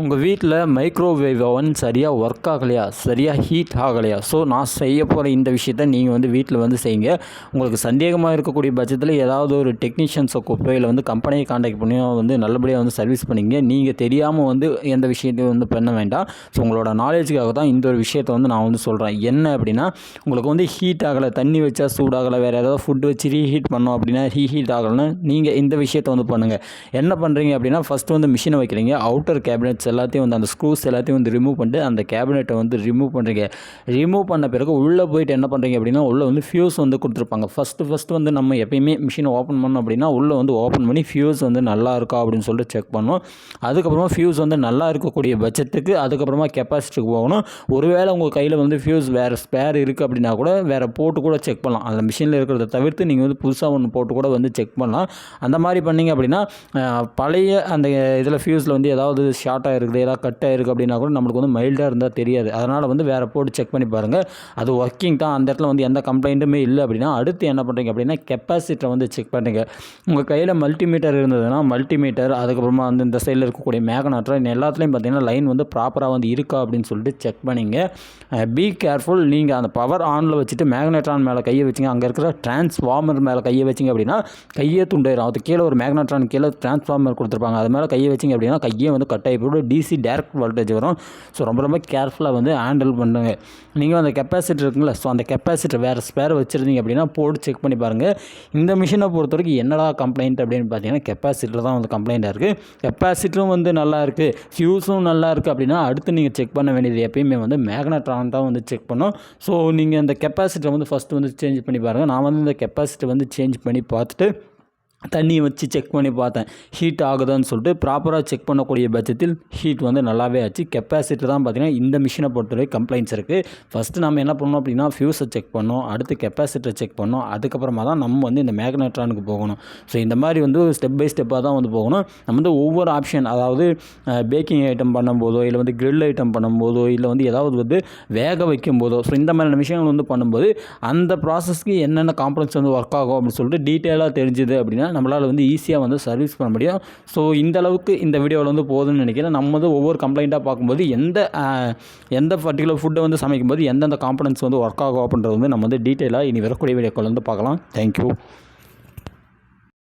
உங்கள் வீட்டில் microwave oven சரியாக ஒர்க் ஆகலையா, சரியாக ஹீட் ஆகலையா? ஸோ நான் செய்ய போகிற இந்த விஷயத்த நீங்கள் வீட்டில் செய்யுங்க. உங்களுக்கு சந்தேகமாக இருக்கக்கூடிய பட்சத்தில் ஏதாவது ஒரு டெக்னீஷியன்ஸை கூப்பிட்டோ இல்லை கம்பெனியை காண்டாக்ட் பண்ணியோ நல்லபடியாக சர்வீஸ் பண்ணிங்க. நீங்கள் தெரியாமல் எந்த விஷயத்தையும் பண்ண வேண்டாம். ஸோ உங்களோட நாலேஜுக்காக தான் இந்த ஒரு விஷயத்தை நான் சொல்கிறேன். என்ன அப்படின்னா, உங்களுக்கு ஹீட் ஆகலை, தண்ணி வச்சா சூடாகலை, வேறு ஏதாவது ஃபுட்டு வச்சு ரீஹீட் பண்ணோம் அப்படின்னா ரீஹீட் ஆகலைன்னா நீங்கள் இந்த விஷயத்தை பண்ணுங்கள். என்ன பண்ணுறீங்க அப்படின்னா, ஃபஸ்ட்டு மிஷினை வைக்கிறீங்க. அவுட்டர் கேபினெட்ஸ் எல்லாத்தையும் அந்த ஸ்க்ரூஸ் எல்லாத்தையும் ரிமூவ் பண்ணிட்டு அந்த கேபினெட்டை ரிமூவ் பண்ணுறீங்க. ரிமூவ் பண்ண பிறகு உள்ளே போயிட்டு என்ன பண்ணுறீங்க அப்படின்னா, உள்ளே ஃபியூஸ் கொடுத்துருப்பாங்க. ஃபஸ்ட்டு நம்ம எப்பயுமே மிஷினை ஓப்பன் பண்ணோம் அப்படின்னா உள்ளே ஓப்பன் பண்ணி ஃபியூஸ் நல்லா இருக்கா அப்படின்னு சொல்லிட்டு செக் பண்ணணும். அதுக்கப்புறமா ஃபியூஸ் நல்லா இருக்கக்கூடிய பட்சத்துக்கு அதுக்கப்புறமா கெப்பாசிட்டிக்கு போகணும். ஒருவேளை உங்கள் கையில் ஃபியூஸ் வேறு ஸ்பேர் இருக்குது அப்படின்னா கூட வேறு போட்டு கூட செக் பண்ணலாம். அந்த மிஷினில் இருக்கிறத தவிர்த்து நீங்கள் புதுசாக ஒன்று போட்டு கூட செக் பண்ணலாம். அந்த மாதிரி பண்ணிங்க அப்படின்னா பழைய அந்த இதில் ஃபியூஸில் ஏதாவது ஷார்ட் ஆகிருக்குது, ஏதாவது கட் ஆகிருக்கு அப்படின்னா கூட நம்மளுக்கு மைல்டாக இருந்தால் தெரியாது. அதனால் வேறு போட்டு செக் பண்ணி பாருங்கள். அது ஒர்க்கிங் தான், அந்த இடத்துல எந்த கம்ப்ளைண்ட்டுமே இல்லை அப்படின்னா அடுத்து என்ன பண்ணுறீங்க அப்படின்னா கெப்பாசிட்டரை செக் பண்ணுறீங்க. உங்கள் கையில் மல்டிமீட்டர் இருந்ததுன்னா மல்டிமீட்டர், அதுக்கப்புறமா இந்த சைடில் இருக்கக்கூடிய மேக்னெட்டர் எல்லாத்துலேயும் பார்த்தீங்கன்னா லைன் ப்ராப்பராக இருக்கா அப்படின்னு சொல்லிட்டு செக் பண்ணிங்க. Be careful. நீங்கள் அந்த பவர் ஆனில் வச்சுட்டு மேக்னெட்ரான் மேலே கையை வச்சிங்க, அங்கே இருக்கிற டிரான்ஸ்ஃபார்மர் மேலே கையை வச்சிங்க அப்படின்னா கையே துண்டாயிரும். அது கீழே ஒரு மேக்னெட்ரான் கீழே டிரான்ஸ்ஃபார்மர் கொடுத்துருப்பாங்க, அது மேலே கையை வச்சிங்க அப்படின்னா கையே கட் ஆகி போய்டும். டிசி டைரக்ட் வோல்டேஜ் வரும். ஸோ ரொம்ப கேர்ஃபுல்லாக ஹேண்டில் பண்ணுங்க. நீங்கள் அந்த கெப்பாசிட்டர் இருக்குங்களா, ஸோ அந்த கெப்பாசிட்டர் வேறு ஸ்பேர் வச்சுருந்தீங்க அப்படின்னா போட்டு செக் பண்ணி பாருங்கள். இந்த மிஷினை பொறுத்த வரைக்கும் என்னடா கம்ப்ளைண்ட் அப்படின்னு பார்த்தீங்கன்னா கெப்பாசிட்டர் தான் கம்ப்ளைண்ட்டாக இருக்குது. கெப்பாசிட்டரும் நல்லா இருக்குது, ஃபியூஸும் நல்லா இருக்குது அப்படின்னா அடுத்து நீங்கள் செக் பண்ண வேண்டியது எப்பயுமே மேக்னெட்ரான் தான் செக் பண்ணோம். ஸோ நீங்கள் அந்த கெப்பாசிட்டரை ஃபஸ்ட்டு சேஞ்ச் பண்ணி பாருங்கள். நான் இந்த கெப்பாசிட்டர் சேஞ்ச் பண்ணி பார்த்துட்டு தண்ணியை வச்சு செக் பண்ணி பார்த்தேன், ஹீட் ஆகுதான்னு சொல்லிட்டு. ப்ராப்பராக செக் பண்ணக்கூடிய பட்சத்தில் ஹீட் நல்லாவே ஆச்சு. கெப்பாசிட்டர் தான் பார்த்தீங்கன்னா இந்த மிஷினை பொறுத்தவரை கம்ப்ளைண்ட்ஸ் இருக்குது. ஃபஸ்ட்டு நம்ம என்ன பண்ணோம் அப்படின்னா ஃபியூஸை செக் பண்ணோம், அடுத்து கெப்பாசிட்டரை செக் பண்ணோம், அதுக்கப்புறமா தான் நம்ம இந்த மேக்னெட்ரானுக்கு போகணும். ஸோ இந்த மாதிரி ஸ்டெப் பை ஸ்டெப்பாக தான் போகணும். நம்ம ஒவ்வொரு ஆப்ஷன், அதாவது பேக்கிங் ஐட்டம் பண்ணும்போதோ இல்லை கிரில் ஐட்டம் பண்ணும்போதோ இல்லை ஏதாவது வேக வைக்கும் போதோ, ஸோ இந்த மாதிரியான விஷயங்கள் பண்ணும்போது அந்த ப்ராசஸ்க்கு என்னென்ன காம்பனன்ட்ஸ் ஒர்க் ஆகும் அப்படின்னு சொல்லிட்டு டீட்டெயிலாக தெரிஞ்சுது அப்படின்னா நம்மளால் ஈஸியாக சர்வீஸ் பண்ண முடியும். ஸோ இந்த அளவுக்கு இந்த வீடியோவில் போதும்னு நினைக்கிறேன். நம்ம ஒவ்வொரு கம்ப்ளைண்ட்டாக பார்க்கும்போது எந்த பர்டிகுலர் ஃபுட்டை சமைக்கும்போது எந்தெந்த காம்பனன்ட்ஸ் ஒர்க் ஆகும் அப்படின்றது நம்ம டீட்டெயிலாக இனி வரக்கூடிய வீடியோக்கள் பார்க்கலாம். தேங்க்யூ.